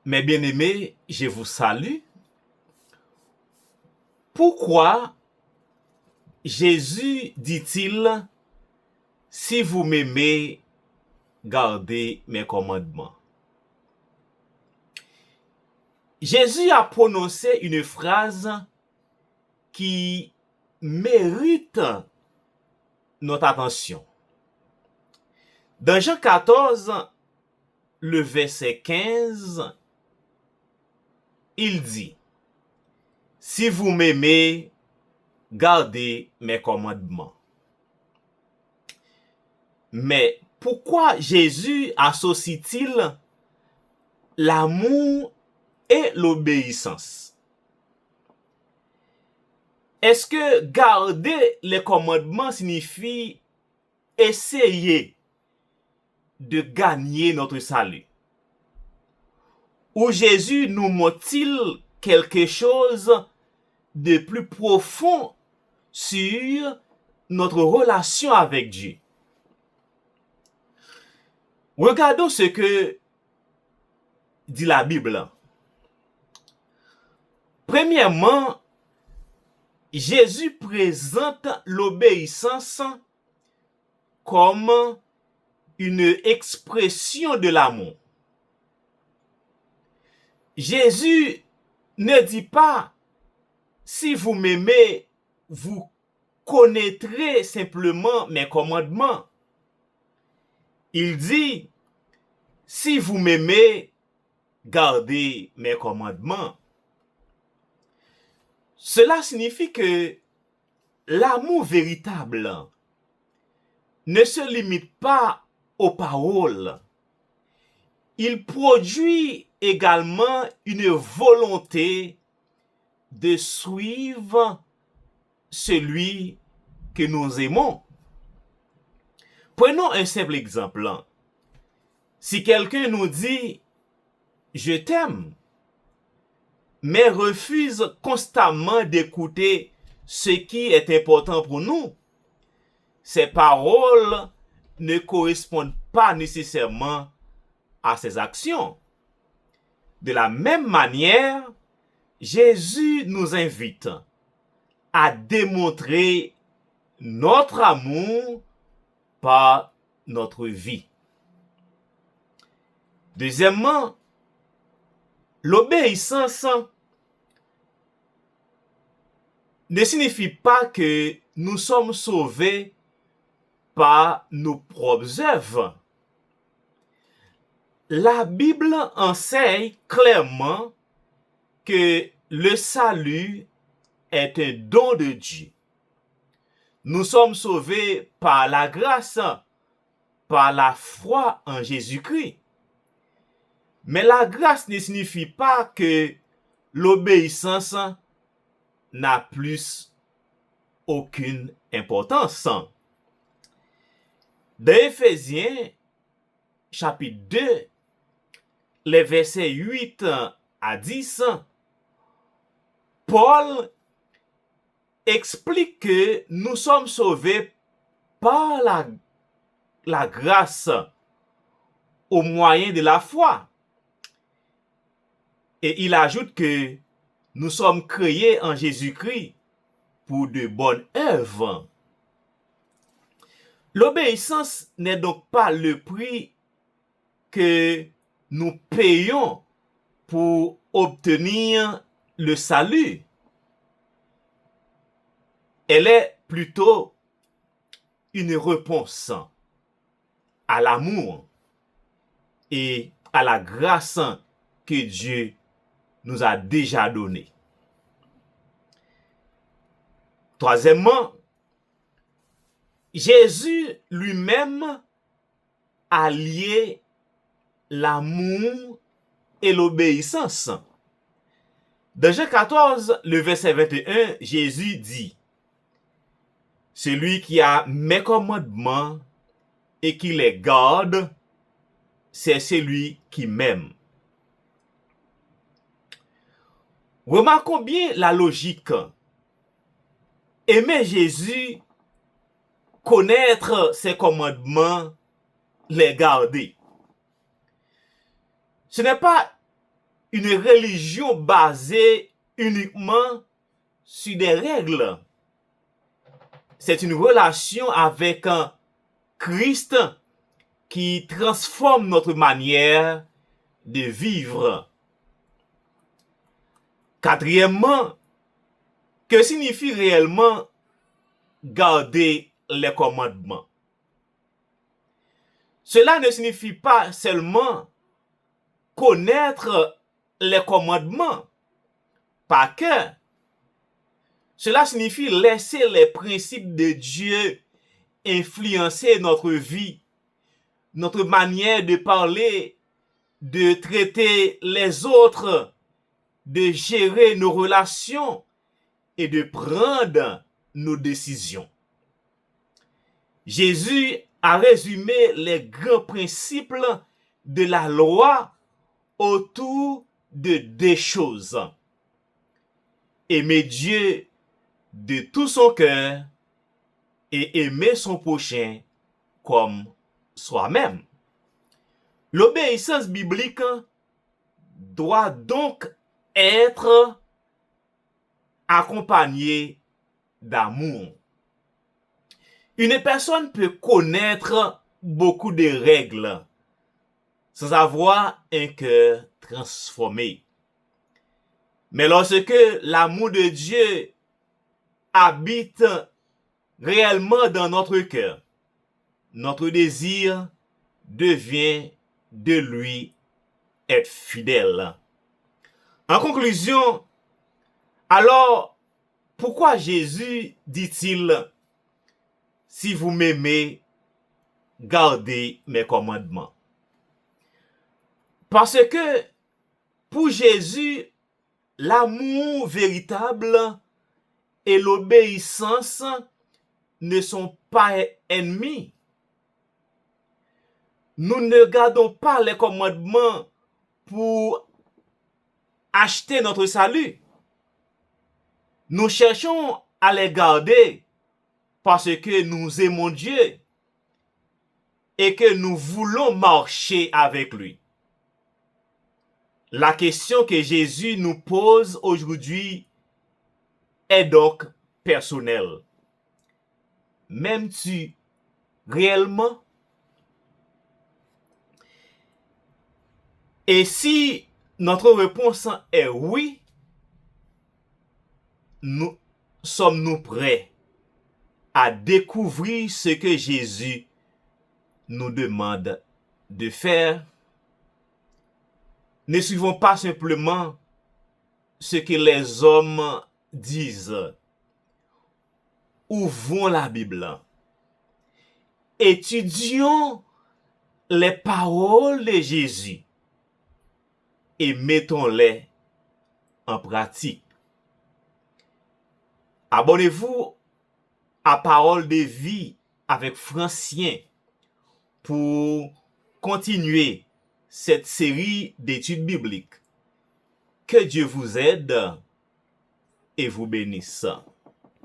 Mes bien-aimés, je vous salue. Pourquoi Jésus dit-il, si vous m'aimez, gardez mes commandements? Jésus a prononcé une phrase qui mérite notre attention. Dans Jean 14, le verset 15, il dit, si vous m'aimez, gardez mes commandements. Mais pourquoi Jésus associe-t-il l'amour et l'obéissance? Est-ce que garder les commandements signifie essayer de gagner notre salut? Ou Jésus nous montre-t-il quelque chose de plus profond sur notre relation avec Dieu? Regardons ce que dit la Bible. Premièrement, Jésus présente l'obéissance comme une expression de l'amour. Jésus ne dit pas, si vous m'aimez, vous connaîtrez simplement mes commandements. Il dit, si vous m'aimez, gardez mes commandements. Cela signifie que l'amour véritable ne se limite pas aux paroles. Il produit également une volonté de suivre celui que nous aimons. Prenons un simple exemple. Si quelqu'un nous dit « je t'aime », mais refuse constamment d'écouter ce qui est important pour nous, ces paroles ne correspondent pas nécessairement à ses actions. De la même manière, Jésus nous invite à démontrer notre amour par notre vie. Deuxièmement, l'obéissance ne signifie pas que nous sommes sauvés par nos propres œuvres. La Bible enseigne clairement que le salut est un don de Dieu. Nous sommes sauvés par la grâce, par la foi en Jésus-Christ. Mais la grâce ne signifie pas que l'obéissance n'a plus aucune importance. Dans Éphésiens, chapitre 2, les versets 8 à 10, Paul explique que nous sommes sauvés par la grâce au moyen de la foi. Et il ajoute que nous sommes créés en Jésus-Christ pour de bonnes œuvres. L'obéissance n'est donc pas le prix que nous payons pour obtenir le salut. Elle est plutôt une réponse à l'amour et à la grâce que Dieu nous a déjà donnée. Troisièmement, Jésus lui-même a lié l'amour et l'obéissance. Dans Jean 14, le verset 21, Jésus dit, « Celui qui a mes commandements et qui les garde, c'est celui qui m'aime. » Remarquons bien la logique. Aimer Jésus, connaître ses commandements, les garder. Ce n'est pas une religion basée uniquement sur des règles. C'est une relation avec un Christ qui transforme notre manière de vivre. Quatrièmement, que signifie réellement garder les commandements? Cela ne signifie pas seulement connaître les commandements par cœur. Cela signifie laisser les principes de Dieu influencer notre vie, notre manière de parler, de traiter les autres, de gérer nos relations et de prendre nos décisions. Jésus a résumé les grands principes de la loi autour de deux choses. Aimer Dieu de tout son cœur et aimer son prochain comme soi-même. L'obéissance biblique doit donc être accompagnée d'amour. Une personne peut connaître beaucoup de règles sans avoir un cœur transformé. Mais lorsque l'amour de Dieu habite réellement dans notre cœur, notre désir devient de lui être fidèle. En conclusion, alors, pourquoi Jésus dit-il, si vous m'aimez, gardez mes commandements? Parce que pour Jésus, l'amour véritable et l'obéissance ne sont pas ennemis. Nous ne gardons pas les commandements pour acheter notre salut. Nous cherchons à les garder parce que nous aimons Dieu et que nous voulons marcher avec lui. La question que Jésus nous pose aujourd'hui est donc personnelle. M'aimes-tu réellement? Et si notre réponse est oui, sommes-nous prêts à découvrir ce que Jésus nous demande de faire? Ne suivons pas simplement ce que les hommes disent. Ouvrons la Bible. Étudions les paroles de Jésus et mettons-les en pratique. Abonnez-vous à Parole de vie avec Francien pour continuer cette série d'études bibliques. Que Dieu vous aide et vous bénisse.